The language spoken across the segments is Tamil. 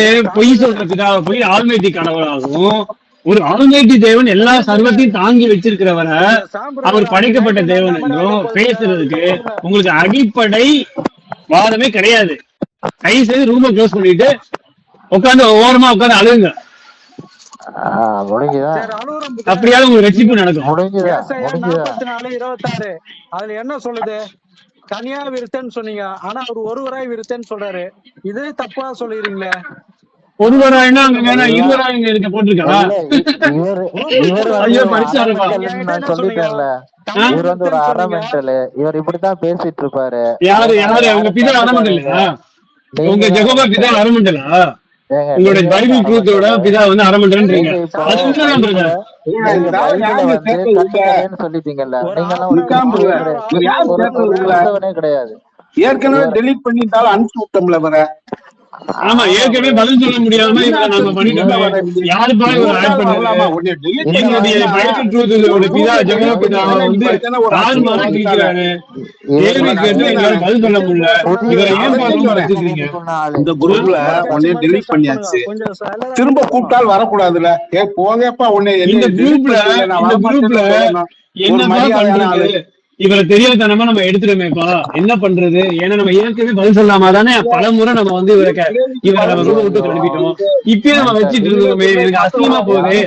வந்து பொய் சொல்ற பிதாவை போய் ஆல்மைட்டி கடவுளாகவும், ஒரு ஆல்மைட்டி தேவன் எல்லா சர்வத்தையும் தாங்கி வச்சிருக்கிறவரை அவர் படைக்கப்பட்ட தேவன் என்றும் பேசுறதுக்கு உங்களுக்கு அடிப்படை வாதமே கிடையாது. கை செய்து ரூமை க்ளோஸ் பண்ணிட்டு உட்காந்து ஓரமா உட்காந்து அழுகுங்க. அப்படியாவது உங்களுக்கு ரட்சிப்பு நடக்கும். 44:26 அதுல என்ன சொல்லுது? தனியா விருத்தன்னு சொன்னீங்க, ஆனா அவர் ஒருவராய் விருத்தன்னு சொல்றாரு. இது தப்பா சொல்லிடுறீங்களே. ஒருவராயினா அங்க வேணா இருவராயிங்க இருக்க போட்டிருக்கா? ஐயோ படிச்சாருப்பா. சொல்லிட்டேன்ல, இவர் வந்து ஒரு அரமெண்டல். இவர் இப்படித்தான் பேசிட்டு இருப்பாரு. யாரு யாரு அவங்க பிதா அரமெண்டலா? உங்க ஜெகோவா பிதா அரமெண்டலா? உங்களுடைய பைபிள் ட்ரூத்தோட பிதா வந்து அரமெண்டல்ன்றீங்க. அது உண்மைதான் பிரதர். சொல்லிட்டீங்கல்ல, நீங்க கிடையாது. ஏற்கனவே டெலீட் பண்ணிட்டாலும் அனுப்பிச்சு விட்டோம்ல வர. ஆமா, ஏற்கனவே பதில் சொல்ல முடியாம நாம பண்ணிட்டு யாரு பாரு ஒரு ஆட் பண்ணலாமா? என்னுடைய பைபிள் ட்ரூத்தோட பிதா ஜெகோவா பிதா வந்து ஆறு மாதம் இருக்கிறாரு. கேள்வி கேட்டு எங்களால பதில் சொல்ல முடியல. இவரை ஏன் வச்சிருக்கீங்க? இந்த குரூப்ல உடனே டெலீட் பண்ணியாச்சு. திரும்ப கூப்பிட்டால் வரக்கூடாதுல. போங்கப்பா உடனே. இந்த குரூப்ல என்ன பண்றது? இவரை தெரியாதனமா நம்ம எடுத்துட்டோமேப்பா, என்ன பண்றது? ஏன்னா நம்ம ஏற்கனவே பதில் சொல்லாம தானே பல முறை நம்ம வந்து இவரை நம்ம ரொம்ப விட்டு அனுப்பிட்டோம். இப்பயே நம்ம வச்சுட்டு இருக்கோமே, எனக்கு அசிங்கமா போகுது.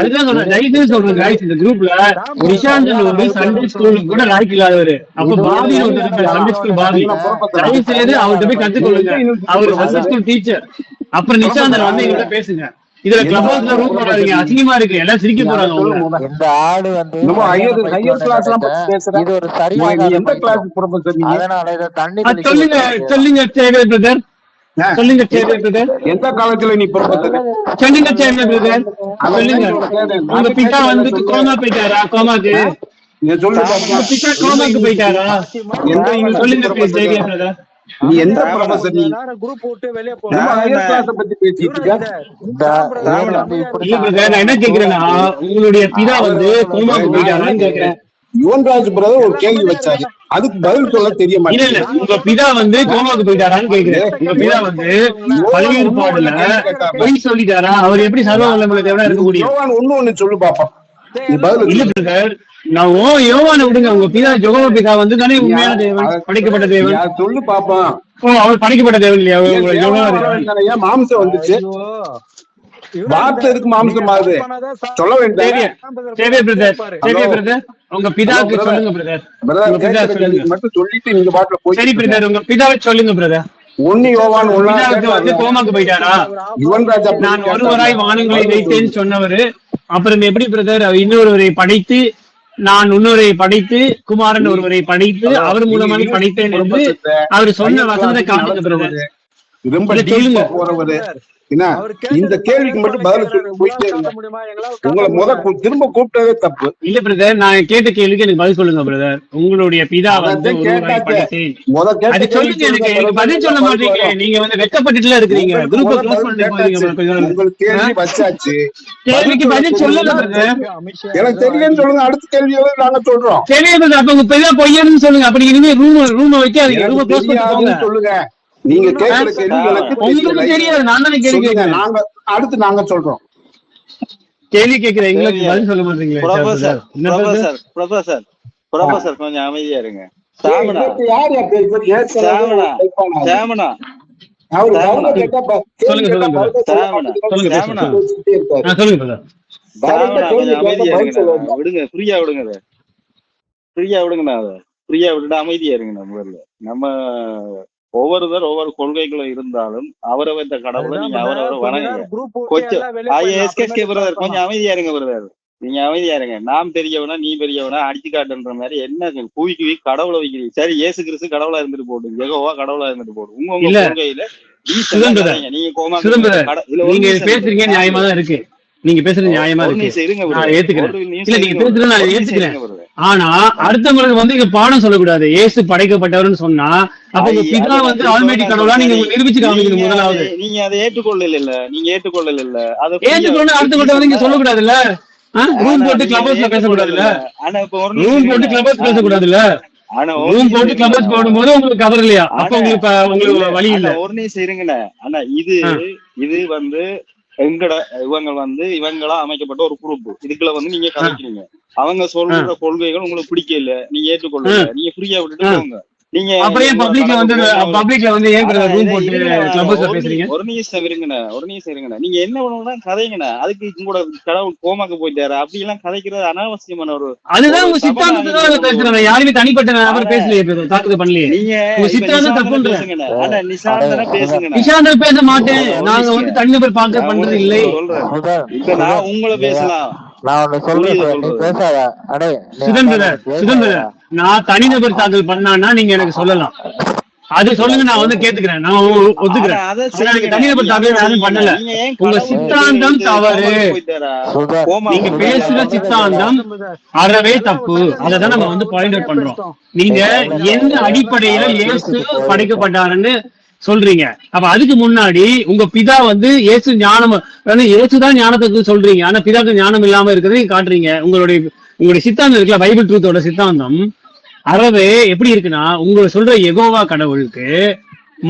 அதுதான் சொல்றேன், தயவுசெய்து சொல்றேன் guys, இந்த குரூப்ல நிஷாந்தன் வந்து சண்டே ஸ்கூலுக்கு கூட லாய்க்கு இல்லாதவரு. அப்ப பாபி சண்டே ஸ்கூல் பாபி, தயவுசெய்து அவர்கிட்ட போய் கத்துக்கொள்ளுங்க. அவர் சண்டே ஸ்கூல் டீச்சர். அப்புறம் நிஷாந்தன் வந்து எங்கிட்ட பேசுங்க. இதுல கிளப் ஹவுஸ்ல ரூம் போடாதீங்க, அசிங்கமா இருக்கு. எல்லாம் சிரிக்க போறாங்க. இந்த ஆடு வந்து இது ஒரு சரியான எந்த கிளாஸ் ப்ரொஃபசர் நீங்க? அதனால இத தண்ணி சொல்லுங்க சேவியர் பிரதர், சொல்லுங்க சேவியர் பிரதர். எந்த காலத்துல நீ ப்ரொஃபசர்? சொல்லுங்க சேவியர் பிரதர், சொல்லுங்க. உங்க பிதா வந்து கோமா போயிட்டாரா? கோமாக்கு நீ சொல்லு பாப்பா. பிதா கோமாக்கு போயிட்டாரா? எந்த சொல்லுங்க சேவியர் பிரதர். நீ எந்த ப்ரொஃபசர்? நீ குரூப் போட்டு வெளிய போ. ஹையர் கிளாஸ் பத்தி பேசிட்டு இருக்க. நான் என்ன கேக்குறேன்னா, உங்களுடைய பிதா வந்து கோமாக்கு போயிட்டாரான்னு கேக்குறேன். யுவன்ராஜ் பிரதர் ஒரு கேள்வி வச்சாரு, அதுக்கு பதில் சொல்ல தெரிய மாட்டேங்குது. உங்க பிதா வந்து கோமாக்கு போயிட்டாரான்னு கேக்குறேன். உங்க பிதா வந்து பல்வேறு பாடல பொய் சொல்லிட்டாரா? அவர் எப்படி சர்வ வல்லமையுள்ள தேவனா இருக்க முடியும்? ஒண்ணு சொல்லு பாப்பா. இல்ல பிரதர், நான் யோவான விடுங்க. உங்க பிதா ஜெகோவா பிதா வந்து தானே உண்மையான தேவன், படைக்கப்பட்ட தேவன். சொல்லு பாப்பா. அவர் படைக்கப்பட்ட தேவன் இல்லையா? மாம்சம் வந்துச்சு, வார்த்தை இருக்கு, மாம்சம் ஆகுது. சொல்ல வேண்டிய உங்க பிதாவுக்கு சொல்லுங்க பிரதர். மட்டும் சொல்லிட்டு நீங்க பாட்டுல போய். சரி பிரதர், உங்க பிதாவை சொல்லுங்க பிரதர். 1 யோவான் வந்து கோமாக்கு போயிட்டாரா? யுவன்ராஜ் நான் ஒருவராய் வானங்களை வைத்தேன்னு சொன்னவரு அப்புறம் எப்படி பிரதர் இன்னொருவரை படைத்து, நான் இன்னொரு படைத்து, குமாரன் ஒருவரை படைத்து, அவர் மூலமாக படைத்தேன் என்று அவர் சொன்ன வசனத்தை காட்டுங்க பிரதர். ரொம்ப டீப்பா போறவரு என்ன? இந்த கேள்விக்கு மட்டும் பதில் சொல்லி போயிட்டே இருங்க. உங்களை திரும்ப கூப்பிட்டதே தப்பு இல்ல பிரதர். நான் கேட்ட கேள்விக்கு எனக்கு பதில் சொல்லுங்க பிரதர். உங்களுடைய பிதா வந்து சொல்லுங்க, எனக்கு பதில் சொல்ல மாட்டீங்க. நீங்க வந்து வெக்கப்பட்டுல இருக்கிறீங்க. குரூப்பை க்ளோஸ் பண்ணிட்டு கேள்வி வச்சாச்சு, கேள்விக்கு பதில் சொல்லல பிரதர். எனக்கு தெரியும்னு சொல்லுங்க. அடுத்த கேள்வியோட நாங்க சொல்றோம். சரி பிரதர், அப்ப உங்க பிதா பொய்யன்னு சொல்லுங்க. அப்படி இனிமே ரூம் வைக்காதீங்க, ரூம் க்ளோஸ் பண்ணிட்டு சொல்லுங்க. நீங்க கேட்கிற கேள்வி உங்களுக்கு தெரியாது, நான் தானே கேள்வி கேட்கிறேன். நாங்க அடுத்து நாங்க சொல்றோம். கேள்வி கேட்கிறேன், எங்களுக்கு பதில் சொல்ல மாட்டீங்களே. ப்ரொஃபசர் கொஞ்சம் அமைதியா இருங்க. விடுங்க, ஃப்ரீயா விடுங்க, ஃப்ரீயா விடுங்கண்ணா. ஃப்ரீயா விட்டுட்டு அமைதியா இருங்கண்ணா. முதல்ல நம்ம ஒவ்வொருத்தர் ஒவ்வொரு கொள்கைகளும் இருந்தாலும் அவரவர் இந்த கடவுளை நீங்க அவரவரை வணங்குங்க. கொஞ்சம் அமைதியா இருங்க பிரதர், நீங்க அமைதியா இருங்க. நாம் பெரியவனா நீ பெரியவனா அடிச்சு காட்டுன்ற மாதிரி என்ன கூவிக்கு கடவுளை வைக்கிறீங்க? சரி, இயேசு கிறிஸ்து கடவுளா இருந்துட்டு போடும், யெகோவா கடவுளா இருந்துட்டு போடும். உங்க கொள்கையில நீங்க பேசுறீங்க, நியாயமா தான் இருக்கு. நீங்க பேசுறது நியாயமா இருக்கு, நான் ஏத்துக்கிறேன். இல்ல, நீங்க பேசுறது நான் ஏத்துக்கிறேன். ஆனா அடுத்தவங்களுக்கு வந்து இங்க பாடம் சொல்லக்கூடாது. இயேசு படைக்கப்பட்டவர்னு சொன்னா அப்ப உங்க பிதா வந்து ஆல்மைட்டி கடவுளா நீங்க நிரூபிச்சு காமிக்கணும். முதலாவது நீங்க அதை ஏற்றுக்கொள்ளல, நீங்க ஏற்றுக்கொள்ளல. அதை ஏற்றுக்கொண்டு அடுத்தவங்க வந்து இங்க சொல்லக்கூடாது இல்ல. ரூம் போட்டு கிளப் ஹவுஸ்ல பேசக்கூடாது இல்ல. ரூம் போட்டு கிளப் ஹவுஸ் பேசக்கூடாது இல்ல. ஆனா ரூம் போட்டு கிளப் போடும்போது உங்களுக்கு கவர் இல்லையா? அப்ப உங்களுக்கு வழி இல்ல. ஒரு நிமிஷம் இருங்கண்ணே. ஆனா இது வந்து இவங்களா அமைக்கப்பட்ட ஒரு குரூப். இதுக்குள்ள நீங்க கலைக்கிறீங்க. அவங்க சொல்ற கொள்கைகள் உங்களுக்கு பிடிக்கல, நீங்க ஏற்றுக்கொள்ளுங்க, நீங்க ஃப்ரீயா விட்டுட்டு போங்க. நீங்க அப்படியே பப்ளிக்ல வந்து ஏன் ரூம் போட்டு கிளப் ஹவுஸ்ல பேசுறீங்க? ஒரு நிமிஷம் இருங்கண்ணே. நீங்க என்ன பண்ணணும்னா கதைங்கண்ணே. அதுக்கு உங்களோட கடவுள் கோமாக்கு போயிட்டாரு அப்படி எல்லாம் கதைக்கிறது அனாவசியமான ஒரு அதுதான் உங்க சித்தாந்தத்தை தான் பேசுறாங்க. யாருமே தனிப்பட்ட நபர் பேசலையே, தாக்குதல் பண்ணலையே. நீங்க சித்தாந்தம் தப்புன்ற நிஷாந்தன பேச மாட்டேன். நாங்க வந்து தனிநபர் பார்க்க பண்றது இல்லை. இப்ப நான் உங்களை பேசலாம். சுதந்திர நான் தனிநபர் தாக்கல் பண்ணான்னா நீங்க எனக்கு சொல்லலாம். அது சொல்லுங்க, நான் வந்து கேட்டுக்கிறேன், நான் ஒத்துக்கிறேன். தனிநபர் தாக்கல் யாரும் பண்ணல. உங்க சித்தாந்தம் தவறு. நீங்க பேசுற சித்தாந்தம் அறவே தப்பு. அததான் நம்ம வந்து பாயிண்ட் அவுட் பண்றோம். நீங்க எந்த அடிப்படையில இயேசு படைக்கப்பட்டாருன்னு சொல்றீங்க. அப்ப அதுக்கு முன்னாடி உங்க பிதா வந்து இயேசு ஞானம், இயேசுதான் ஞானத்துக்கு சொல்றீங்க. ஆனா பிதாக்கு ஞானம் இல்லாம இருக்கிறதையும் காட்டுறீங்க. உங்களுடைய சித்தாந்தம் இருக்குல்ல, பைபிள் ட்ரூத்தோட சித்தாந்தம் அறவே எப்படி இருக்குன்னா, உங்களை சொல்ற யெகோவா கடவுளுக்கு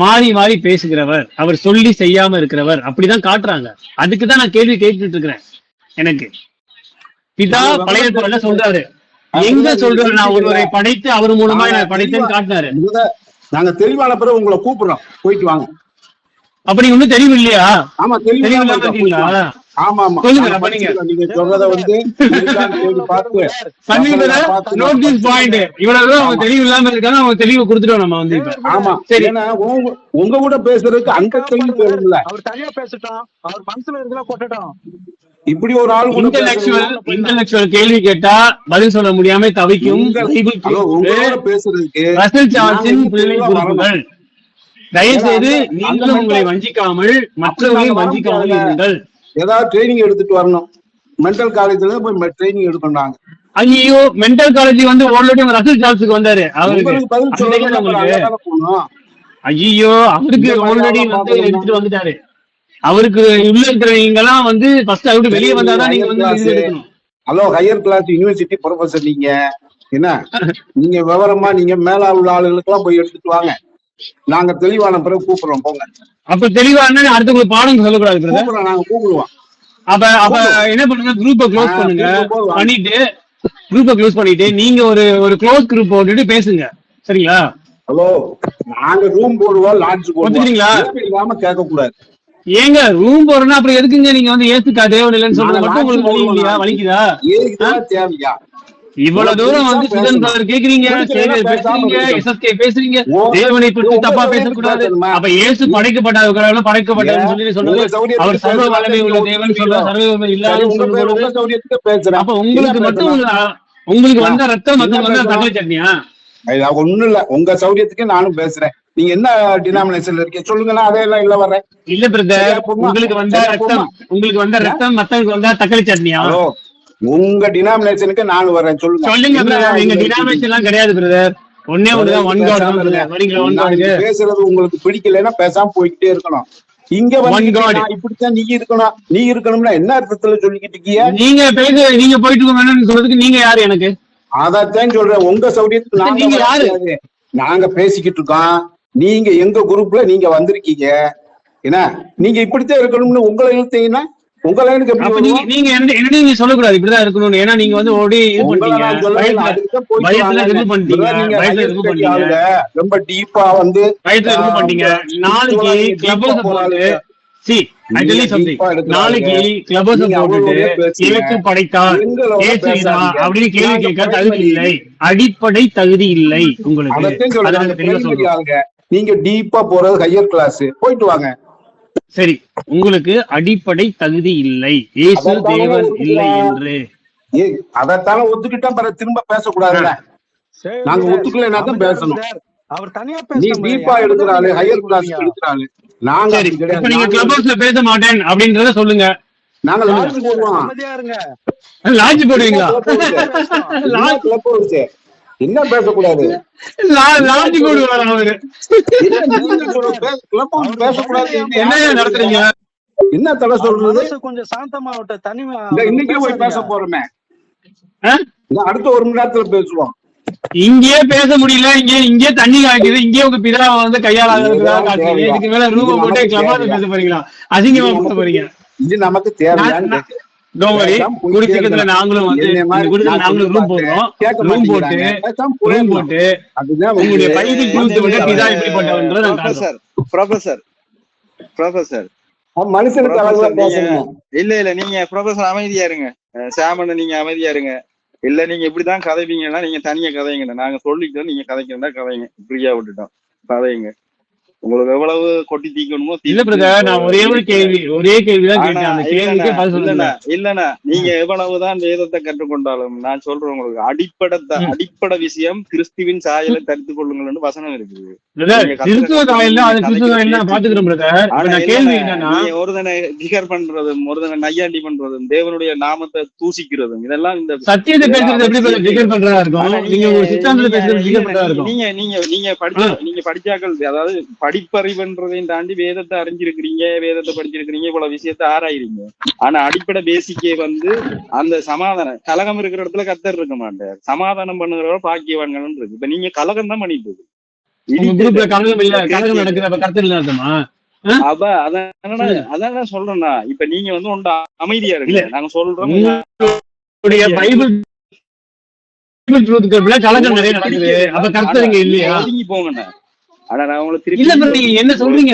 மாறி மாறி பேசுகிறவர், அவர் சொல்லி செய்யாம இருக்கிறவர், அப்படிதான் காட்டுறாங்க. அதுக்குதான் நான் கேள்வி கேட்டுட்டு இருக்கிறேன். எனக்கு பிதா பழைய ஏற்பாடுல சொல்றாரு, எங்க சொல்றாரு நான் ஒருவரை படைத்து அவர் மூலமா நான் படைத்தேன்னு காட்டினாரு. நாங்க தெளிவான பிறகு உங்களை கூப்பிடுறோம், போயிட்டு வாங்க. அப்படி ஒண்ணும் தெரியும் இல்லையா? ஆமா, தெளிவா இருக்கீங்களா? ஆமா ஆமா, நீங்க சொல்றத வந்து நோட்டீஸ் பாயிண்ட் இவ்வளவு அவங்க தெளிவு இல்லாம இருக்காங்க. அவங்க தெளிவு கொடுத்துட்டோம் நம்ம வந்து. ஆமா சரி, உங்க கூட பேசுறதுக்கு அந்த தெளிவு தேவையில்ல. அவர் தனியா பேசட்டும், அவர் மனசுல இருக்கிற கொட்டட்டும். இப்படி ஒரு ஆள் இன்டெலெக்சுவல் கேள்வி கேட்டா பதில் சொல்ல முடியாம தவிக்கும் பேசுறதுக்கு தயவு செய்து நீங்களும் உங்களை வஞ்சிக்காமல் மற்றவர்களையும் வஞ்சிக்காமல் இருங்கள். ஏதாவது ட்ரைனிங் எடுத்துட்டு வரணும். மென்டல் காலேஜ்ல போய் ட்ரைனிங் எடுக்கணும். ஐயோ, மென்டல் காலேஜ் வந்து ஆல்ரெடி ரசல் சார்ல்ஸுக்கு வந்தாரு. அவருக்கு ஐயோ, அவருக்கு ஆல்ரெடி வந்து எடுத்துட்டு வந்துட்டாரு. அவருக்கு உள்ள இருக்கிறவங்க எல்லாம் வந்து ஃபர்ஸ்ட் அவருக்கு வெளியே வந்தாதான் நீங்க வந்து எடுக்கணும். Hello, higher class university professor நீங்க என்ன, நீங்க விவரமா நீங்க மேல உள்ள ஆளுகளுக்கு எல்லாம் போய் எடுத்துட்டு வாங்க. நாங்க தெளிவான பிறகு கூப்பிடுறோம், போங்க. அப்ப தெளிவான அடுத்த பாடம் சொல்லக்கூடாது. நாங்க கூப்பிடுவோம். அப்ப என்ன பண்ணுங்க, குரூப்பை க்ளோஸ் பண்ணுங்க. குரூப்பை க்ளோஸ் பண்ணிட்டு நீங்க ஒரு க்ளோஸ் குரூப் போட்டுட்டு பேசுங்க, சரிங்களா? ஹலோ, நாங்க ரூம் போடுவோம், லாட்ஜ் போடுவோம், கேட்க கூடாது. ஏங்க ரூம் போறேன்னா அப்புறம் எதுக்குங்க நீங்க வந்து ஏத்துக்கா தேவன் இல்லைன்னு சொல்றது மட்டும் உங்களுக்கு வலி இல்லையா? வலிக்குதா? தேவையா? இவ்வளவு தூரம் வந்து சுதன் பிரதர் கேக்குறீங்க, பேசுறீங்க, எஸ்எஸ்கே பேசுறீங்க, தேவனை பற்றி தப்பா பேசக்கூடாது. அப்ப இயேசு படைக்கப்பட்டார் படைக்கப்பட்டாருன்னு சொல்லி சொல்றது, அவர் சர்வ வல்லமை உள்ள தேவன் சொல்ற சர்வ வல்லமை இல்லாத சொல்றது. அப்ப உங்களுக்கு மட்டும் உங்களுக்கு வந்த ரத்தம் மட்டும் வந்த தக்காளி சட்னியா? ஒண்ணும் இல்ல, உங்க சௌரியத்துக்கு நானும் பேசுறேன். நீங்க என்ன டினாமினேஷன்ல இருக்கீங்க சொல்லுங்க, அதையெல்லாம் இல்ல வர்றேன். இல்ல பிரதர், உங்களுக்கு வந்த ரத்தம் மத்தவங்களுக்கு வந்தா தக்காளி சட்னியா? உங்க டினாமினேஷனுக்கு நானும் வரேன், சொல்லுங்க. எங்க டினாமினேஷன் எல்லாம் கிடையாது பிரதர், ஒன்னே ஒண்ணுதான், ஒன் காட். பேசுறது உங்களுக்கு பிடிக்கலன்னா பேசாம போய்கிட்டே இருக்கணும். இங்க இப்படித்தான் நீ இருக்கணும்னா என்ன அர்த்தத்துல சொல்லிக்கிட்டு இருக்கீங்க? நீங்க போயிட்டு வேணும்னு சொல்றதுக்கு நீங்க யாரு எனக்கு? அதான் சொல்றேன், உங்க சௌரியத்துக்கு நீங்க யாரு? நாங்க பேசிக்கிட்டு இருக்கோம், நீங்க எங்க குரூப்ல நீங்க வந்திருக்கீங்க. என்ன நீங்க இப்படித்தான் இருக்கணும்னு உங்களை இழுத்தீங்கன்னா உங்க லைனுக்கு நீங்க என்ன சொல்லக்கூடாது, இப்படிதான் இருக்கணும். ஏன்னா நீங்க வந்து ஓடி ரொம்ப டீப்பா வந்து நாளைக்கு கிளப் ஹவுஸ் போறாரு. நாளைக்கு கிளப் ஹவுஸ் போட்டுட்டு இயேசு படைத்தார் அப்படின்னு கேள்வி கேட்க தகுதி இல்லை, அடிப்படை தகுதி இல்லை உங்களுக்கு. நீங்க டீப்பா போறது ஹையர் கிளாஸ், போயிட்டு வாங்க. சரி, உங்களுக்கு அடிப்படை தகுதி இல்லை, இயேசு தேவன் இல்லை என்று அதைத்தான ஒத்துக்கிட்டா திரும்ப பேசக்கூடாதுல்ல. நாங்க ஒத்துக்கலைன்னா தான் பேசணும். அவர் தனியா நீ டீப்பா எடுக்கிறாரு, ஹையர் கிளாஸ் எடுக்கிறாரு. நாங்க நீங்க கிளப் ஹவுஸ்ல பேச மாட்டேன் அப்படின்றத சொல்லுங்க. நாங்க லாட்ஜ் போடுவோம். லாட்ஜ் போடுவீங்களா? கிளப் ஹவுஸ் என்ன பேசக்கூடாது, லாட்ஜ் போடுவாரு அவரு. கிளப் ஹவுஸ் பேசக்கூடாது என்ன நடத்துறீங்க? என்ன தடை சொல்றது? கொஞ்சம் சாந்தமா விட்ட தனிமா இன்னைக்கே போய் பேச போறோமே, அடுத்த 1 மணி நேரத்துல பேசுவோம். இங்கேயே பேச முடியல, இங்கே தண்ணி காய்க்குது, இங்கே உங்க பிதாவை வந்து கையாளாகிறதுக்காக காட்டுறீங்க. இதுக்கு மேல ரூபம் போட்டு கிளப்பாத பேச போறீங்களா? அசிங்கமா பேச போறீங்க. இது நமக்கு தேவையான்னு குடிச்சிக்கிறதுல நாங்களும் வந்து நாங்களும் ரூம் போடுறோம். ரூம் போட்டு உங்களுடைய பைபிள் ட்ரூத் வந்து பிதா எப்படிப்பட்டவன்றதை நான் காட்டுறேன். ப்ரொஃபசர் மனுஷனுக்கு அளவுல பேசணும். இல்ல நீங்க ப்ரொஃபசர் அமைதியா இருங்க. சாமன் நீங்க அமைதியா இருங்க. இல்ல நீங்க இப்படிதான் கதைப்பீங்கன்னா நீங்க தனியா கதைங்க. நாங்க சொல்லிட்டோம், நீங்க கதைக்கிறதா கதைங்க. ஃப்ரீயா விட்டுட்டோம், கதைங்க. உங்களுக்கு எவ்வளவு கொட்டி தீக்கணுமோ. இல்ல பிரதர், நான் ஒரே கேள்விதான் கேட்டேன். அந்த கேள்விக்கே பதில் சொல்லுங்க. இல்லண்ணா, நீங்க எவ்வளவுதான் வேதத்தை கற்றுக்கொண்டாலும் நான் சொல்றேன், உங்களுக்கு அடிப்படை விஷயம் கிறிஸ்துவின் சாயலை தரித்து கொள்ளுங்கள்னு வசனம் இருக்குது. கிறிஸ்துவ சாயல் அது கிறிஸ்துவ சாயல் நான் பாத்துக்கிறேன் பிரதர். கேள்வி என்னன்னா, ஒருதனை திகர் பண்றதும் ஒருதனை நையாண்டி பண்றதும் தேவனுடைய நாமத்தை தூசிக்கிறதும் இதெல்லாம் இந்த சத்தியத்தை பேசுறது எப்படி திகர் பண்றதா இருக்கும்? நீங்க ஒரு சித்தாந்தத்தை பேசுறது திகர் பண்றதா இருக்கும். நீங்க படிச்சாக்கள், அதாவது படிப்பறிவுன்றதையும் தாண்டி வேதத்தை அறிஞ்சிருக்கிறீங்க, வேதத்தை படிச்சிருக்கிறீங்க, இவ்வளவு விஷயத்த ஆராயிறீங்க. ஆனா அடிப்படை பேசிக்கே வந்து அந்த சமாதானம், கலகம் இருக்கிற இடத்துல கத்தர் இருக்க மாட்டார். சமாதானம் பண்ணுகிறவங்க பாக்கியவான்கள் இருக்கு. இப்ப நீங்க கலகம் தான் பண்ணிட்டு இருக்கு. அப்ப அதான் சொல்றேன்னா, இப்ப நீங்க வந்து ஒன்று அமைதியா இருக்கு. நாங்க சொல்றோம் கலகம் நிறைய நடக்குது. அப்ப கர்த்தர் இல்லையா? ஒதுங்கி போங்கண்ணா. ஆனா நான் உங்களுக்கு என்ன சொல்றீங்க?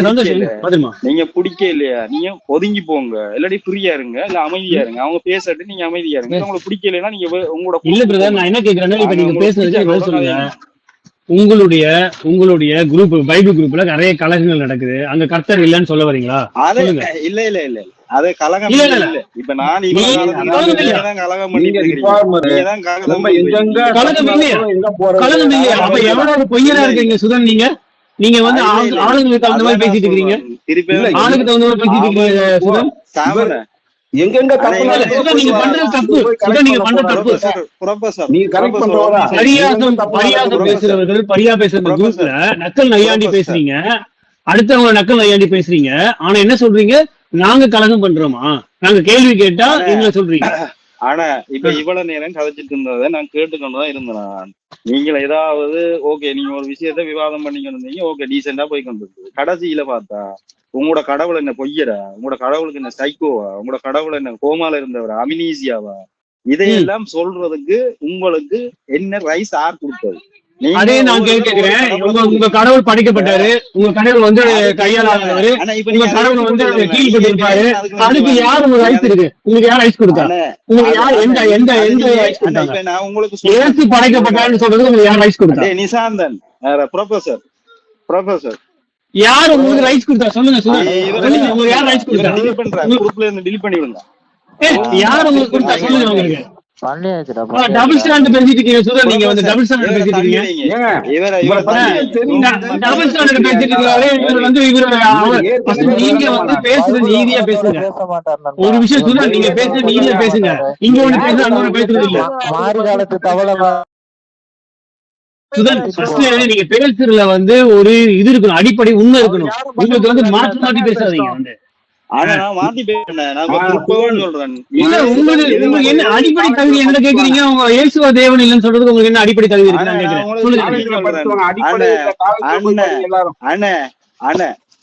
நீங்க பிடிக்க இல்லையா, நீங்க ஒதுங்கி போங்க. இல்லாட்டி ஃப்ரீயா இருங்க, இல்ல அமைதியா இருங்க. அவங்க பேசட்டு நீங்க அமைதியா இருங்க. உங்களுக்கு பிடிக்க இல்லைன்னா நீங்க உங்களோட இல்ல பிரதர், நான் என்ன கேக்குறேன்னா, இப்ப நீங்க பேசுறது சொல்லுங்க. உங்களுடைய குரூப், பைபிள் குரூப்ல நிறைய கலகங்கள் நடக்குது. அங்க கர்த்தர் இல்லன்னு சொல்ல வரீங்களா? இல்ல அது கலகம் இல்ல. இப்ப நான் கலகம் பண்ணிட்டு அப்ப எவ்வளவு பொய்யரா இருக்கீங்க சுதன். நீங்க வந்து ஆளுங்களுக்கு தகுந்த மாதிரி பேசிட்டு இருக்கீங்க. ஆளுக்கு தகுந்த மாதிரி பேசிட்டு இருக்கீங்க சுதன். எங்கெங்க நீங்க பண்றது தப்பு. நீங்க பண்ற தப்பு. பரியாசம் பேசுறவர்கள், பேசுற குரூப்ல நக்கல் நையாண்டி பேசுறீங்க, அடுத்தவங்க நக்கல் நையாண்டி பேசுறீங்க. ஆனா என்ன சொல்றீங்க? நாங்க கலகம் பண்றோமா? நாங்க கேள்வி கேட்டா என்ன சொல்றீங்க? ஆனா இப்ப இவ்வளவு நேரம் கதைச்சிட்டு இருந்ததை நான் கேட்டுக்கொண்டுதான் இருந்தேன். நீங்க ஏதாவது ஓகே, நீங்க ஒரு விஷயத்த விவாதம் பண்ணிக்கொண்டு இருந்தீங்க, ஓகே, டீசெண்டா போய் கொண்டிருக்கு. கடைசியில பார்த்தா உங்களோட கடவுள் என்ன பொய்யரா? உங்களோட கடவுளுக்கு என்ன சைக்கோவா? உங்களோட கடவுள் என்ன கோமால இருந்தவரா? அமினீசியாவா? இதையெல்லாம் சொல்றதுக்கு உங்களுக்கு என்ன ரைஸ் ஆர் கொடுத்தது? அதே நான் கேட்கிறேன். உங்க கடவுள் படைக்கப்பட்டாரு, உங்க கடவுள் வந்து கையாளாதவரு, உங்க கடவுள் வந்து கீழ்பட்டிருப்பாரு. அதுக்கு யார் உங்களுக்கு ரைஸ் இருக்கு? உங்களுக்கு யார் ரைஸ் கொடுத்தா? உங்களுக்கு யார் எந்த ரைஸ் கொடுத்தாங்க? நான் உங்களுக்கு ஏசு படைக்கப்பட்டாருன்னு சொல்றது உங்களுக்கு யார் ரைஸ் கொடுத்தா? நிசாந்தன் ப்ரொஃபசர் யார் உங்களுக்கு ரைஸ் கொடுத்தா? சொல்லுங்க உங்களுக்கு யார் ரைஸ் கொடுத்தா? குரூப்ல இருந்து டெலீட் பண்ணி விடுங்க. யார் உங்களுக்கு கொடுத்தா சொல்லுங்க. உங்களுக்கு டபுள் ஸ்டாண்டர்ட் பேசிட்டு இருக்கீங்க சுதன். நீங்க வந்து டபுள் ஸ்டாண்டர்ட் பேசிட்டு இருக்கீங்க. டபுள் ஸ்டாண்டர்ட் பேசிட்டு இருக்காரு. இவர் வந்து நீங்க வந்து பேசுறது நீதியா பேசுங்க. ஒரு விஷயம் சுதன், நீங்க பேசுறது நீதியா பேசுங்க. இங்க ஒண்ணு பேசுறது அங்க ஒண்ணு பேசுறது இல்ல. மாறி காலத்து தவளை சுதன், நீங்க பேசுறதுல வந்து ஒரு இது இருக்கணும், அடிப்படை உண்மை இருக்கணும். உங்களுக்கு வந்து மாற்றி மாற்றி பேசாதீங்க. வந்து ஆனா நான் மாத்தி பேசுறேன். நான் சொல்றேன். இல்ல உங்களுக்கு என்ன அடிப்படை தகுதி என்ன கேக்குறீங்க? உங்க இயேசுவ தேவன் இல்லன்னு சொல்றதுக்கு உங்களுக்கு என்ன அடிப்படை தகுதி இருக்கு? அண்ணே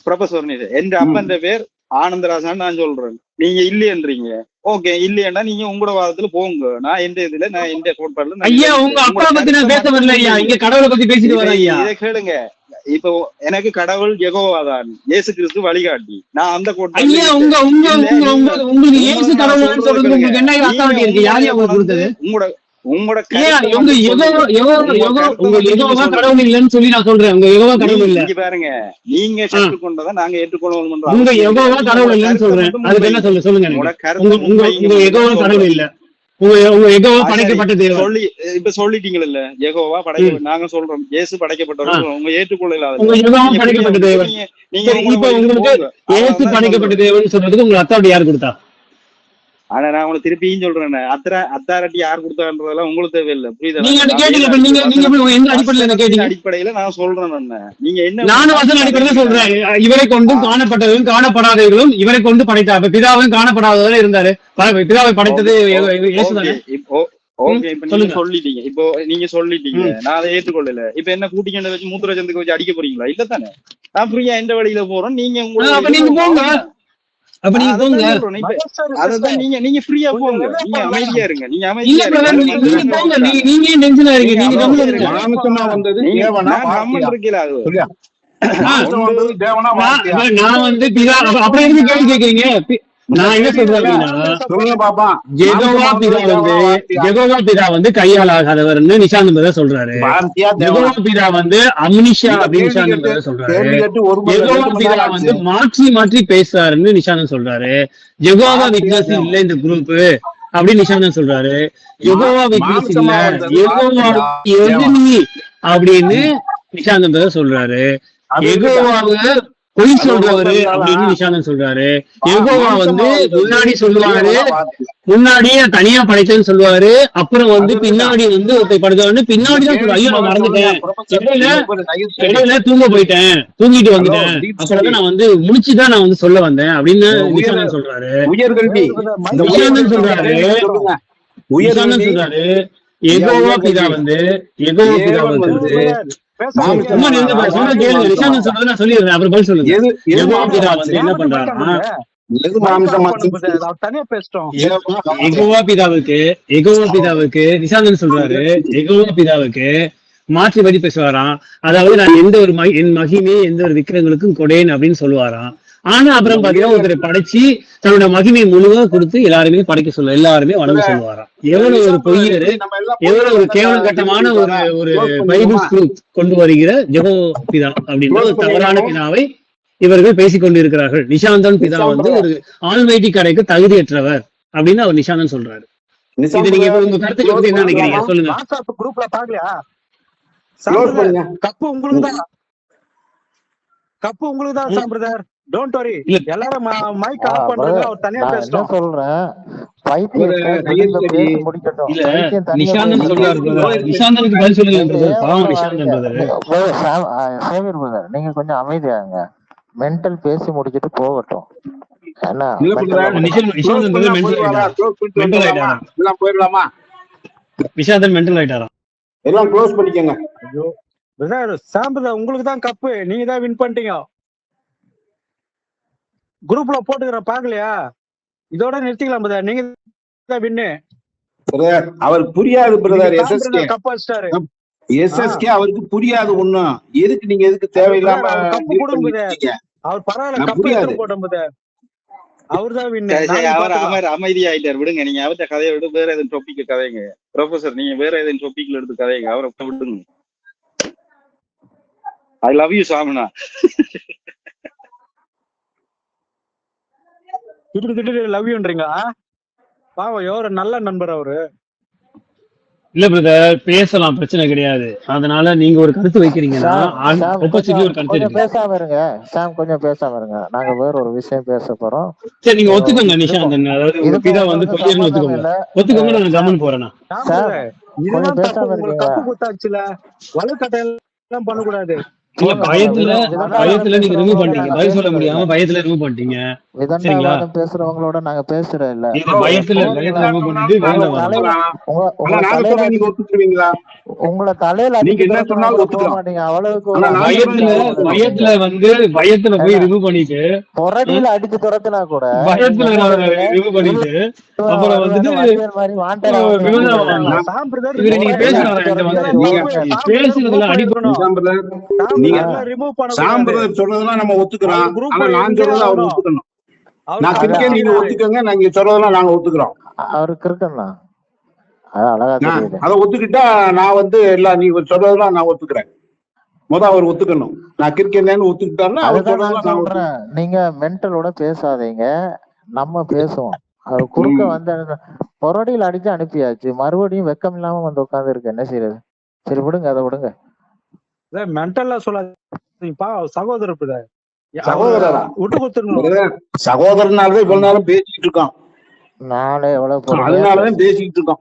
ப்ரொஃபசர், என் அப்பன் பேர் ஆனந்தராஜன். நான் சொல்றேன், நீங்க இல்லையன்றீங்க. ஓகே, இல்லையா நீங்க உங்களோட வாதத்துல போங்க. நான் எந்த இதுல நான் எந்த கோட்பாடுல ஐயா உங்க அப்பா பத்தி நான் பேச வரல ஐயா. இங்க கடவுளை பத்தி பேசிட்டு வரேன் ஐயா. இதை கேளுங்க. இப்போ எனக்கு கடவுள் யெகோவாதான், இயேசு கிறிஸ்து வழிகாட்டி. நான் அந்த கோட்பாடு ஐயா உங்களுக்கு இயேசு கடவுள்னு சொல்றது உங்களுக்கு என்ன அத்தாரிட்டி இருக்கு? யார் உங்களுக்கு கொடுத்தது? உங்களோட கடவுள் இல்லன்னு சொல்லி நான் சொல்றேன். உங்க யெகோவா கடவுள் இல்ல. பாருங்க, நீங்க கற்றுக்கொண்டதை நாங்க ஏற்றுக்கொள்வோம். உங்க யெகோவா கடவுள் இல்லன்னு சொல்றேன். அதுக்கு என்ன சொல்லுங்க. உங்க யெகோவா கடவுள் இல்ல. உங்க யெகோவா படைக்கப்பட்ட தேவன் சொல்லி இப்ப சொல்லிட்டீங்கல்ல. யெகோவா நாங்க சொல்றோம் இயேசு படைக்கப்பட்டவர். உங்க ஏற்றுக்கொள்ள உங்க யெகோவா படைக்கப்பட்ட தேவன். இப்ப உங்களுக்கு இயேசு படைக்கப்பட்ட தேவன் சொல்றதுக்கு உங்களுக்கு அத்தாரிட்டி யார் கொடுத்தா? ஆனா நான் உங்களுக்கு திருப்பியும் சொல்றேன், அத்தாரிட்டி யார் கொடுத்தான்றதெல்லாம் உங்களுக்கு தேவையில்லை. புரியுதா? அடிப்படையில நான் சொல்றேன். நீங்க என்ன நானும் வசன அடிப்படையில சொல்றேன். இவரை கொண்டும் காணப்பட்டவர்களும் காணப்படாதவர்களும் இவரை கொண்டு படைத்தார். பிதாவும் காணப்படாதவர்கள் இருந்தாரு. பிதாவை படைத்தது ஓகே இப்ப நீங்க சொல்லிட்டீங்க, இப்போ நீங்க சொல்லிட்டீங்க, நான் அதை ஏற்றுக்கொள்ளல. இப்ப என்ன கூட்டிக்கண்ட வச்சு மூத்திரச்சந்துக்கு வச்சு அடிக்க போறீங்களா? இல்ல தானே, நான் ஃப்ரீயா எந்த வழியில போறோம், நீங்க அப்ப நீங்க போங்க, அப்ப நீங்க போங்க. அதான் நீங்க ஃப்ரீயா போங்க, நீங்க அமைதியா இருங்க, நீங்க இல்ல அமைதியா பிரதர், நீங்க போங்க, நீங்க ஏன் டென்ஷன் ஆறீங்க? நீங்க கம்முனு இருங்க. மாம்சமா வந்தது தேவனா வார்த்தையா? இருக்கல. அது சொல்லியா? மாம்சம் வந்தது தேவனா வார்த்தையா? நான் வந்து பிதா, அப்புறம் எதுக்கு கேள்வி கேக்குறீங்க? நான் என்ன சொல்றேன் அப்படின்னா, சொல்லுங்க பாப்பா. ஜெகோவா பிதா வந்து கையால் ஆகாதவர்னு நிஷாந்த் பிரதர் சொல்றாரு. வார்த்தையா ஜெகோவா தேவனா? பிதா வந்து அம்னிஷா அப்படின்னு நிஷாந்த் பிரதர் சொல்றாரு. கேள்வி கேட்டு ஒரு மணி ஜெகோவா நேரம் பிதா வந்து ஆச்சு. மாற்றி மாற்றி பேசுறாருன்னு நிஷாந்த் சொல்றாரு. ஜெகோவா விட்னஸ் இல்ல இந்த குரூப் அப்படின்னு நிஷாந்த் சொல்றாரு. யெகோவா விட்னஸ் இல்ல, யெகோவா எதிரி அப்படின்னு நிஷாந்த் பிரதர் சொல்றாரு. யெகோவாவை பொய் சொல்றவரு அப்படின்னு நிஷாந்த் சொல்றாரு. யெகோவா வந்து முன்னாடி சொல்லுவாரு, முன்னாடியே தனியா படைச்சேன்னு சொல்லுவாரு, அப்புறம் வந்து பின்னாடி வந்து ஒருத்தர் படைச்சவன்னு பின்னாடிதான் சொல்லுவாரு. ஐயோ நான் மறந்துட்டேன், இடையில தூங்க போயிட்டேன், தூங்கிட்டு வந்துட்டேன், அப்புறம் நான் வந்து முடிச்சுதான் நான் வந்து சொல்ல வந்தேன் அப்படின்னு நிஷாந்த் சொல்றாரு. உயர்கல்வி நிஷாந்த் சொல்றாரு, நிஷாந்த் சொல்றாரு யெகோவா பிதா வந்து சும்மா நின்று சொன்ன கேளுங்க. நிஷாந்த் சொல்றது நான் சொல்லிடுறேன், அப்புறம் பதில் சொல்லுங்க. யெகோவா பிதா வந்து என்ன பண்றாருன்னா, யெகோவா பிதாவுக்கு நிஷாந்தன் சொல்றாரு, யெகோவா பிதாவுக்கு மாற்றி பேசுவாராம். அதாவது நான் எந்த ஒரு என் மகிமையை எந்த ஒரு விக்கிரங்களுக்கும் கொடேன் அப்படின்னு சொல்லுவாராம். ஆனா அப்புறம் பாத்தீங்கன்னா ஒருத்தரை படைச்சு தன்னோட மகிமையை முழுவதும் கொடுத்து எல்லாருமே படைக்க சொல்ல, எல்லாருமே வணங்க சொல்லுவாராம். எவ்வளவு ஒரு பொய்யரு, எவ்வளவு ஒரு கேவலம் கட்டமான ஒரு பைபிள் ஸ்கூப் கொண்டு வருகிற யெகோவா பிதா அப்படின்ற ஒரு தவறான பிதாவை இவர்கள் பேசிக் கொண்டிருக்கிறார்கள். நிஷாந்தன் பிதா வந்து ஒரு ஆல்மைட்டி கடைக்கு தகுதியற்றவர் அப்படின்னு அவர் நிஷாந்தன் சொல்றாரு. இது நீங்க உங்க கருத்துக்கு வந்து என்ன நினைக்கிறீங்க சொல்லுங்க. குரூப்ல பாக்கலையா? கப்பு உங்களுக்கு தான், கப்பு உங்களுக்கு தான் சாம்பிரதார். டோன்ட் வரி, எல்லாரும் மைக் ஆஃப் பண்றாங்க, அவர் தனியா பேசட்டும். சொல்றேன் பேசி முடிக்கட்டும். நிஷாந்தன் சொல்றாரு, நிஷாந்தனுக்கு பதில் சொல்லுங்க. பாவம் நிஷாந்தன் பிரதர், நீங்க கொஞ்சம் அமைதியாங்க, மென்டல் பேசி முடிச்சிட்டு போகட்டும். நிஷாந்தன் மென்டல் ஆயிட்டாராம். எல்லாம் க்ளோஸ் பண்ணிக்கங்க. சாம்பிரதார் உங்களுக்கு தான் கப்பு, நீங்க தான் வின் பண்ணிட்டீங்க. குரூப்ல போட்டுக்கிற பாக்கலையா? இதோட நிறுத்திக்கலாம் பிரதர், நீங்க தான் வின்னு. அவர் புரியாது பிரதர். கப் அடிச்சிட்டாரு. எஸ்எஸ்கே அவருக்கு புரியாது ஒண்ணும். எதுக்கு நீங்க எதுக்கு தேவையில்லாம கப்பு கொடுங்க. அவர் பரவாயில்ல, கப்பு எடுத்து போட்டோம் பிரதர், அவர் தான் வின்னு. அவர் அமைதியாயிட்டார், விடுங்க. நீங்க அவர்கிட்ட கதையை விட வேற எதுவும் டாபிக் கதைங்க. ப்ரொஃபசர் நீங்க வேற எதுவும் டாபிக்ல எடுத்து கதைங்க, அவரை விடுங்க. ஐ லவ் யூ சாமனா. திட்டு லவ் யூன்றீங்க. பாவம், எவ்வளவு நல்ல நண்பர் அவரு. இல்ல பிரதர், பேசலாம், பிரச்சனை கிடையாது. அதனால நீங்க ஒரு கருத்து வைக்கிறீங்கன்னா ஒரு கருத்து பேசாம இருங்க. சாம் கொஞ்சம் பேசாம இருங்க, நாங்க வேற ஒரு விஷயம் பேச போறோம். சரி நீங்க ஒத்துக்கோங்க நிஷாந்தன், அதாவது பிதா வந்து பொய்யர்னு ஒத்துக்கோங்க, நான் கவனம் போறேன். கப்பு குத்தாச்சுல, வலுக்கட்டையெல்லாம் பண்ணக்கூடாது. பயத்துல நீங்க ரிமூவ் பண்ணீங்க, பதில் சொல்ல முடியாம பயத்துல ரிமூவ் பண்ணிட்டீங்க. சரிங்களா? பேசுறவங்களோட நாங்க பேசுறோம் இல்ல, பயத்துல ரிமூவ் பண்ணிட்டு உங்களை தலையில நீங்க என்ன சொன்னாலும் ஒத்துக்கலாம். பயத்துல வந்து பயத்துல போய் ரிமூவ் பண்ணிட்டு புரடியில அடிச்சு துரத்துனா கூட பயத்துல ரிமூவ் பண்ணிட்டு அப்புறம் வந்துட்டு நீங்க பேசுறதுல அடிப்படணும். சாம்பிரதார் சொல்றதெல்லாம் நம்ம ஒத்துக்கிறோம், ஆனா நான் சொல்றதை அவர் ஒத்துக்கணும். நான் கிரிக்கெட் நீங்க ஒத்துக்கோங்க, நாங்க சொல்றதெல்லாம் நாங்க ஒத்துக்கிறோம். அவருக்கு இருக்குன்னா அதை ஒத்துக்கிட்டா நான் வந்து எல்லாம் நீ சொல்றதெல்லாம் நான் ஒத்துக்கிறேன். அவர் ஒத்துக்கணும். நான் கிரிக்கெட் ஒத்துக்கிட்டாருன்னா அவர் சொல்றதெல்லாம் நான் ஒத்துக்கிறேன். நீங்க மென்டலோட பேசாதீங்க, நம்ம பேசுவோம். அவர் குறுக்க வந்து பொரடியில் அடிச்சு அனுப்பியாச்சு, மறுபடியும் வெக்கம் இல்லாம வந்து உட்கார்ந்து இருக்கு, என்ன செய்யறது? சரி விடுங்க, அதை விடுங்க. மென்டலா சொல்லாதீங்கப்பா, சகோதரர் சகோதரரா விட்டு கொடுத்துருங்க. சகோதரனாலதான் இவ்வளவு நேரம் பேசிட்டு இருக்கோம். நானே அதனாலதான் பேசிட்டு இருக்கோம்.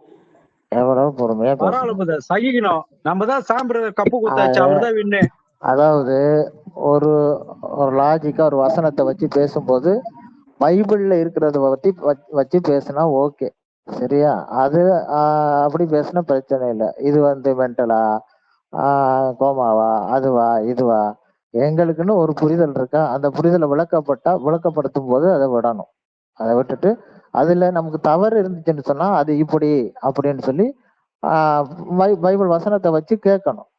எவ்வளவு பொறுமையா பரவாயில்ல, சகிக்கணும். நம்ம தான் சாம்பிரதார் கப்பு குத்தாச்சு, அவர் தான் வின்னு. அதாவது ஒரு லாஜிக்கா ஒரு வசனத்தை வச்சு பேசும்போது பைபிள்ல இருக்கிறத பத்தி வச்சு பேசினா ஓகே. சரியா? அது அப்படி பேசினா பிரச்சனை இல்லை. இது வந்து மென்டலா, கோமாவா, அதுவா, இதுவா, எங்களுக்குன்னு ஒரு புரிதல் இருக்கா? அந்த புரிதலை விளக்கப்படுத்தும் போது அதை விடணும். அதை விட்டுட்டு அதுல நமக்கு தவறு இருந்துச்சுன்னு சொன்னா அது இப்படி அப்படின்னு சொல்லி பைபிள் வசனத்தை வச்சு கேட்கணும்.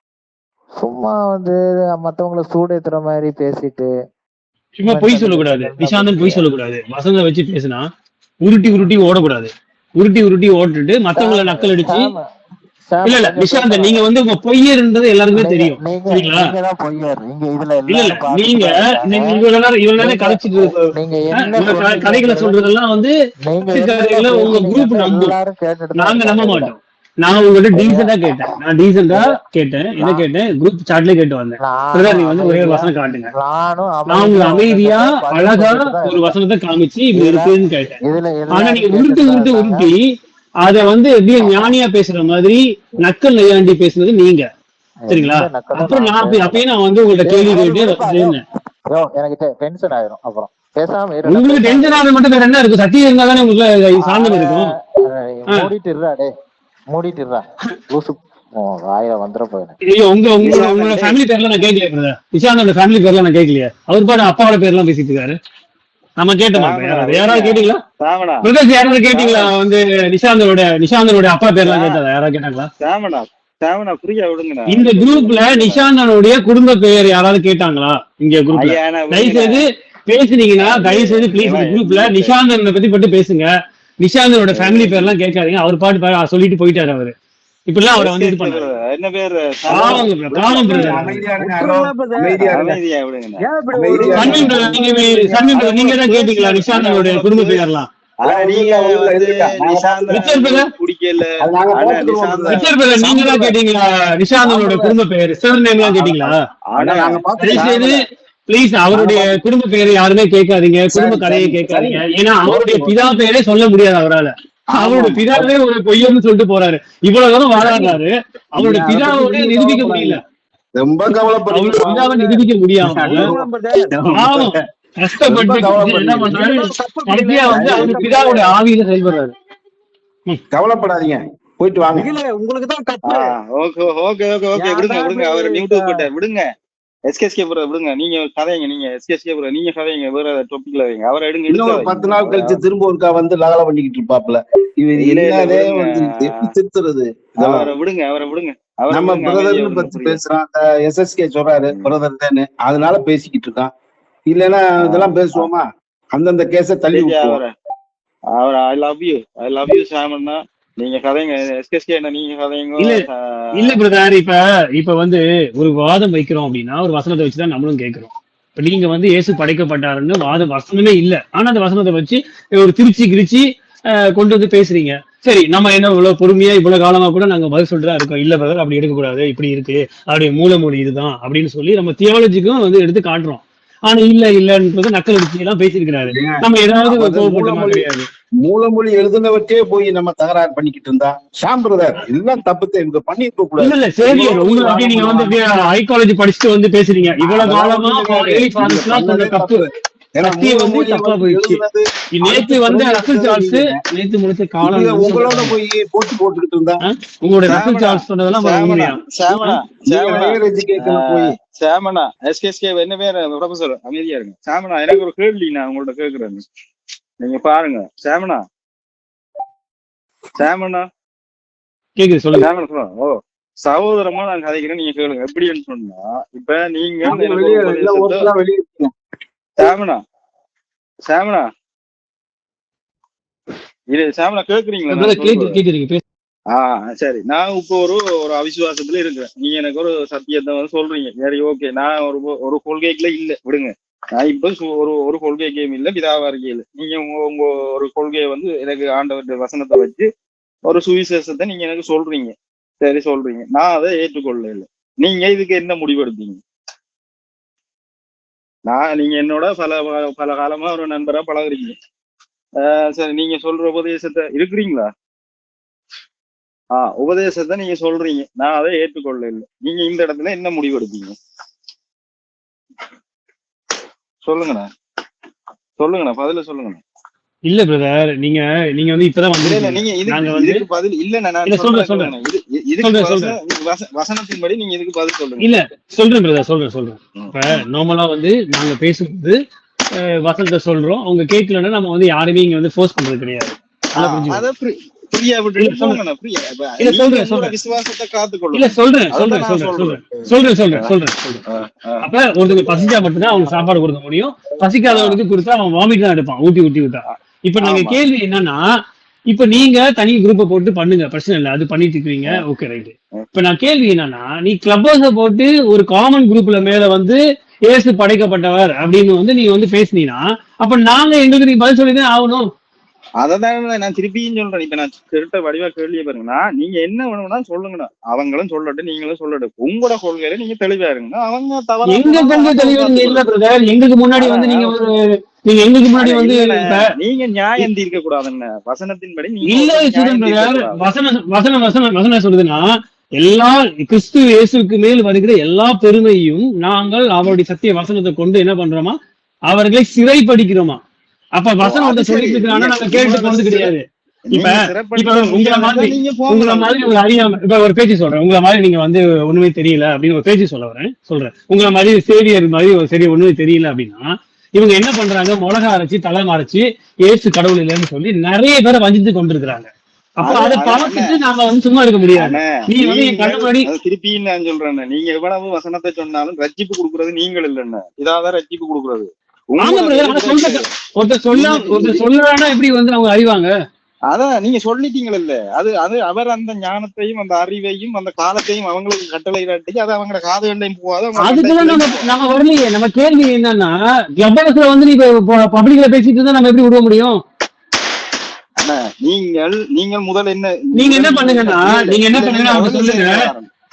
சும்மா வந்து மத்தவங்களை சூடேத்துற மாதிரி பேசிட்டு சும்மா பொய் சொல்லக்கூடாது. நிஷாந்தன் பொய் சொல்லக்கூடாது. வசனத்தை வச்சு பேசினா உருட்டி உருட்டி ஓடக்கூடாது. உருட்டி உருட்டி ஓட்டுட்டு மத்தவங்களை நக்கல் அடிச்சு இல்ல நிஷாந்த் நீங்க வந்து உங்க பொய்யர்ன்றது எல்லாருக்குமே தெரியும். சரிங்களா? இல்ல இல்ல நீங்க இவ்வளவு நேரம் கலைச்சிட்டு கதைகளை சொல்றதெல்லாம் வந்து கதைகளை உங்க குரூப் நம்பும். நாங்க நம்ப மாட்டோம். நான் உங்கள்கிட்ட டீசெண்டா கேட்டேன். என்ன கேட்டேன்? குரூப் சாட்ல கேட்டு வந்தேன். நீங்க வந்து ஒரே வசனம் காட்டுங்க. நான் உங்க அமைதியா அழகா ஒரு வசனத்தை காமிச்சு இப்படி இருக்குன்னு கேட்டேன். ஆனா நீங்க உருட்டி அத வந்து எப்படியே ஞானியா பேசுற மாதிரி நக்கல் நையாண்டி பேசுனது நீங்க. சரிங்களா? அப்புறம் அப்பயே நான் வந்து உங்கள்ட்ட கேள்வி கேட்டு எனக்கு டென்ஷன் ஆயிரும். அப்புறம் பேசாம உங்களுக்கு டென்ஷன் ஆனது மட்டும் வேற என்ன இருக்கு? சத்தியம் இருந்தா தானே உங்களுக்கு சாந்தம் இருக்கும். மூடிட்டுறா வாயில வந்துட போயிடும். உங்களோட ஃபேமிலி பேர்ல நான் கேட்கல. நிஷாந்தோட ஃபேமிலி பேர்ல நான் கேட்கலையே. அவர் பாரு அப்பாவோட பேர்லாம் பேசிட்டு இருக்காரு. நம்ம கேட்ட மாட்டோம். யாராவது கேட்டீங்களா? யாராவது கேட்டீங்களா? வந்து நிஷாந்தனோட அப்பா பேர்லாம் கேட்டதா யாராவது கேட்டாங்களா? இந்த குரூப்ல நிஷாந்தனுடைய குடும்ப பெயர் யாராவது கேட்டாங்களா? இங்க குரூப்ல தயவுசெய்து பேசுனீங்கன்னா தயவுசெய்து பிளீஸ் இந்த குரூப்ல நிஷாந்தனை பத்தி மட்டும் பேசுங்க. நிஷாந்தனோட ஃபேமிலி பேர்லாம் கேட்காதீங்க. அவர் பாட்டு சொல்லிட்டு போயிட்டாரு. அவரு இப்படிலாம் அவரை வந்து இது பண்ணாரு. என்ன பேரு? நீங்க தான் கேட்டீங்களா நிஷாந்தனுடைய குடும்ப பெயர்லாம்? நீங்க தான் கேட்டீங்களா நிஷாந்தனோட குடும்ப பெயர் சர் நேம் எல்லாம் கேட்டீங்களா? பிளீஸ் அவருடைய குடும்ப பெயரை யாருமே கேட்காதீங்க. குடும்ப கதையை கேட்காதீங்க. ஏன்னா அவருடைய பிதா பெயரே சொல்ல முடியாது அவரால். அவரோட பிதாவே ஒரு பொய்யன்னு சொல்லிட்டு போறாரு. இவ்வளவு தூரம் வாழாடுறாரு. அவருடைய பிதாவோட நிரூபிக்க முடியல. ரொம்ப கவலைப்படுற பிதாவை நிரூபிக்க முடியாம கஷ்டப்பட்டு என்ன பண்றாரு? கடைசியா வந்து அவரு பிதாவோட ஆவியில செயல்படுறாரு. கவலைப்படாதீங்க, போயிட்டு வாங்க. உங்களுக்கு தான் விடுங்க. அவர் நியூட்ரல் போட்டார். விடுங்க. எஸ்கேஸ்கே ப்ரோ விடுங்க. நீங்க கதைங்க. நீங்க கதைங்க. வேற டாபிக்ல வைங்க. அவரை எடுங்க. இன்னும் 10 நாள் கழிச்சு திரும்ப ஒருக்கா வந்து லகல பண்ணிக்கிட்டு இருப்பாப்ல. இவர் என்னதே வந்து எப்படி திருத்துறது? அவரை விடுங்க. நம்ம பிரதர்னு பத்தி பேசுறான். அந்த எஸ்எஸ்கே சொல்றாரு பிரதர் தானே, அதனால பேசிக்கிட்டு இருக்கான். இல்லன்னா இதெல்லாம் பேசுவோமா? அந்தந்த கேஸ தள்ளி அவர் ஐ லவ் யூ சாமன்னா நீங்க கதைங்க. எஸ்கேஸ்கே என்ன நீங்க கதைங்க. இல்ல பிரதர், இப்ப வந்து ஒரு வாதம் வைக்கிறோம் அப்படின்னா ஒரு வசனத்தை வச்சுதான் நம்மளும் கேட்கிறோம். இப்ப நீங்க வந்து இயேசு படைக்கப்பட்டாருன்னு வசனமே இல்ல. ஆனா அந்த வசனத்தை வச்சு ஒரு கிரிச்சி கொண்டு வந்து பேசுறீங்க. சரி, நம்ம என்ன இவ்வளவு பொறுமையா இவ்வளவு காலமா கூட நாங்க பதில் சொல்றதா இருக்கோம். இல்ல பிரதர் அப்படி எடுக்கக்கூடாது, இப்படி இருக்கு, அவருடைய மூலமொழி இதுதான் அப்படின்னு சொல்லி நம்ம தியாலஜிக்கும் வந்து எடுத்து காட்டுறோம். ஆனா இல்லன்றது நக்கல் அடிச்சு எல்லாம் பேசியிருக்கிறாரு. நம்ம ஏதாவது கிடையாது. மூலமொழி எழுதுனவற்றே போய் நம்ம தகராறு பண்ணிக்கிட்டு இருந்தா சாம்பிரதார் எல்லாம் தப்புத்தை இவங்க பண்ணிருக்க கூடாது. இல்ல சரி, உங்களுக்கு நீங்க வந்து ஹைகாலஜி படிச்சுட்டு வந்து பேசுறீங்க. இவ்வளவு காலமா தப்பு நேத்து வந்து ரசல் சார்ல்ஸ் நேத்து முடிச்ச காலம் உங்களோட போய் போட்டி போட்டுக்கிட்டு இருந்தா உங்களோட ரசல் சார்ல்ஸ் சொன்னதெல்லாம் சாமனா எஸ்கேஸ்கே என்ன பேர் ப்ரொஃபசர் அமைதியா இருங்க. சாமனா எனக்கு ஒரு கேள்வி நான் உங்கள்ட்ட கேக்குறேன். நீங்க பாருங்க சாமனா கேக்குது சொல்லுங்க. ஓ சகோதரமா நான் கதைக்கிறேன், நீங்க கேளுங்க. எப்படின்னு சொன்னா இப்ப நீங்க சாமனா இது சாமனா கேக்குறீங்களா? சரி, நான் இப்போ ஒரு அவிசுவாசத்துல இருக்கிறேன். நீங்க எனக்கு ஒரு சத்தியத்தை வந்து சொல்றீங்க. சரி, ஓகே. நான் ஒரு கொள்கைக்குள்ள இல்ல, விடுங்க. நான் இப்ப ஒரு கொள்கைக்கையும் இல்ல, பிதாவாரிக்கை இல்ல. நீங்க உங்க ஒரு கொள்கையை வந்து எனக்கு ஆண்டவருடைய வசனத்தை வச்சு ஒரு சுவிசேஷத்தை நீங்க எனக்கு சொல்றீங்க. சரி சொல்றீங்க, நான் அதை ஏற்றுக்கொள்ள இல்லை. நீங்க இதுக்கு என்ன முடிவெடுத்தீங்க? நீங்க என்னோட பல காலமா ஒரு நண்பரா பழகுறீங்க. சரி, நீங்க சொல்ற உபதேசத்தை இருக்கிறீங்களா? உபதேசத்தை நீங்க சொல்றீங்க, நான் அதை ஏற்றுக்கொள்ள இல்லை. நீங்க இந்த இடத்துல என்ன முடிவு எடுப்பீங்க? சொல்லுங்கண்ணா, பதில சொல்லுங்கண்ணா. இல்ல பிரதர், நீங்க வந்து இப்பதான் இல்ல இல்ல வந்து நீங்க நாங்க இதுக்கு வந்து இதுக்கு பதில் இல்ல நான் இல்ல சொல்றேன் சொல்றேன் இதுக்கு சொல்றேன் சொல்றேன் வசனத்தின்படி நீங்க இதுக்கு பதில் சொல்லுங்க. இல்ல சொல்றேன் பிரதர் சொல்றேன். ம். இப்ப நார்மலா வந்து நாங்க பேசும்போது வசனத்தை சொல்றோம், அவங்க கேட்கலன்னா நம்ம வந்து யாருமே இங்க வந்து ஃபோர்ஸ் பண்றது கிடையாது. நல்லா புரிஞ்சுக்கோங்க. அத ஃப்ரீயா விட்டுட்டு இல்ல சொல்றேன். போங்கண்ணா, ஃப்ரீயா. இல்ல நீங்க சொல்றேன் உங்களோட விசுவாசத்தை இல்ல காத்துக்கொள்ளுங்க. சொல்றேன் அதுதான் நான் சொல்றேன். அப்ப ஒருத்தருக்கு பசிச்சா மட்டும்தான் அவனுக்கு சாப்பாடு கொடுக்க முடியும். பசிக்காதவனுக்கு கொடுத்தா அவன் வாமிட் தான் எடுப்பான், ஊட்டி விட்டா. இப்ப நாங்க ஆமா. கேள்வி என்னன்னா, இப்ப நீங்க தனி குரூப்பை போட்டு பண்ணுங்க, பிரச்சனை இல்லை, அது பண்ணிட்டு இருக்கீங்க, ஓகே ரைட். இப்ப நான் கேள்வி என்னன்னா, நீ கிளப் ஹவுஸ போட்டு ஒரு காமன் குரூப்ல மேல வந்து இயேசு படைக்கப்பட்டவர் அப்படின்னு வந்து நீங்க வந்து பேசுனீங்கன்னா, அப்ப நாங்க எங்களுக்கு நீ பதில் சொல்லிதான் ஆகணும். அததான் நான் திருப்பியும் சொல்றேன். இப்ப நான் கேட்ட வடிவா கேள்வியே பாருங்கன்னா, நீங்க என்ன வேணும்னா சொல்லுங்கண்ணா, அவங்களும் சொல்லட்டும் நீங்களும் சொல்லட்டும். உங்களோட கொள்கையில நீங்க தெளிவா இருங்க. அவங்க தவறா எங்க கொள்கை தெளிவா நீங்க இல்ல பிரதர். எங்களுக்கு முன்னாடி வந்து நீங்க எங்களுக்கு முன்னாடி வந்து நீங்க நியாயம் தீர்க்க கூடாதுன்னு வசனத்தின்படி இல்ல பிரதர். வசனம் சொல்லுதுன்னா, எல்லா கிறிஸ்து இயேசுக்கு மேல் வருகிற எல்லா பெருமையும் நாங்கள் அவருடைய சத்திய வசனத்தை கொண்டு என்ன பண்றோமா, அவர்களை சிறைப்படுகிறோமா. அப்ப வசனம் வந்து சொல்லிட்டு இருக்கிறாங்கன்னா நாங்க கேட்டு போறது கிடையாது. இப்ப உங்களை மாதிரி ஒரு அறியாம இப்ப ஒரு பேச்சு சொல்றேன், உங்களை மாதிரி நீங்க வந்து ஒண்ணுமே தெரியல அப்படின்னு ஒரு பேச்சு சொல்றேன். உங்களை மாதிரி சேவியர் மாதிரி ஒரு சரி ஒண்ணுமே தெரியல அப்படின்னா, இவங்க என்ன பண்றாங்க, மிளகா அரைச்சி தலை மறைச்சு ஏசு கடவுள் இல்லைன்னு சொல்லி நிறைய பேரை வஞ்சித்து கொண்டிருக்கிறாங்க. அப்ப அதை பார்த்துட்டு நாம வந்து சும்மா இருக்க முடியாது. நீ வந்து என் கண்ணு திருப்பி நான் சொல்றேன், நீங்க எவ்வளவு வசனத்தை சொன்னாலும் ரட்சிப்பு கொடுக்கறது நீங்கள் இல்லைன்னு, இதாதான் ரட்சிப்பு கொடுக்கறது. ஒருத்தர் சொல்லனா எப்படி வந்து அவங்க அறிவாங்க. அதான் நீங்க சொல்லிட்டீங்களா இல்ல, அது அவர் அந்த ஞானத்தையும் அந்த அறிவையும் அந்த காலத்தையும் அவங்களுக்கு கட்டளை காட்டி அது அவங்க காது கண்டையும் போகாது. அதுக்குதான் நம்ம வரலையே. நம்ம கேள்வி என்னன்னா, கிளப்ஹவுஸ்ல வந்து நீ பப்ளிக்ல பேசிட்டு இருந்தா நம்ம எப்படி விட முடியும்? நீங்கள் முதல் நீங்க என்ன பண்ணுங்கன்னா அவங்க சொல்லுங்க,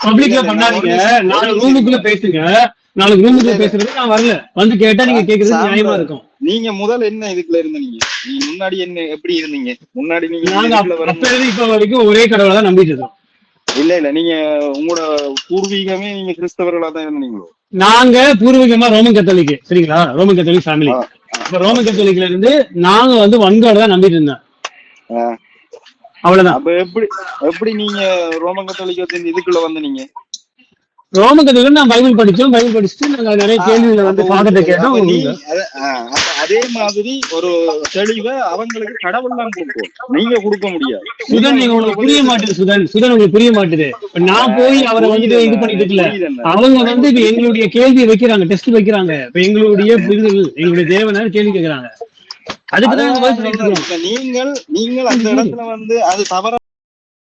பப்ளிக்ல பண்ணாதீங்க, 4 ரூமுக்குள்ள பேசுங்க. 4 ரூமுக்குள்ள பேசுறது நான் வரல, வந்து கேட்டா நீங்க கேக்குறது நியாயமா இருக்கும். நீங்க முதல் என்ன இதுக்குள்ள இருந்தீங்க, நீங்க முன்னாடி என்ன எப்படி இருந்தீங்க முன்னாடி? நீங்க இப்ப வரைக்கும் ஒரே கடவுளை தான் நம்பிட்டு இருக்கோம். இல்ல நீங்க உங்களோட பூர்வீகமே நீங்க கிறிஸ்தவர்களா தான் இருந்தீங்களோ? நாங்க பூர்வீகமா ரோமன் கத்தோலிக், சரிங்களா, ரோமன் கத்தோலிக் ஃபேமிலி. இப்ப ரோமன் கத்தோலிக்ல இருந்து நாங்க வந்து வன்காட தான் நம்பிட்டு இருந்தோம், அவ்வளவுதான். அப்ப எப்படி நீங்க ரோமன் கத்தோலிக்க இதுக்குள்ள வந்து நீங்க ரோமன் கத்தோலிக் நான் பைபிள் படிச்சுட்டு நாங்க நிறைய கேள்விகளை வந்து ஃபாதர்ட்ட கேட்டோம். அதே மாதிரி ஒரு தெளிவை அவங்களுக்கு கடவுள் தான் கொடுக்கும், நீங்க கொடுக்க முடியாது. சுதன் நீங்க உங்களுக்கு புரிய மாட்டேது. சுதன் உங்களுக்கு புரிய மாட்டேது. நான் போய் அவரை வந்துட்டு இது பண்ணிட்டு இருக்கல. அவங்க வந்து இப்ப எங்களுடைய கேள்வியை வைக்கிறாங்க, டெஸ்ட் வைக்கிறாங்க. இப்ப எங்களுடைய புரிதல், எங்களுடைய தேவனார் கேள்வி கேட்கிறாங்க. அதுக்குதான் நீங்கள் அந்த இடத்துல வந்து அது தவறா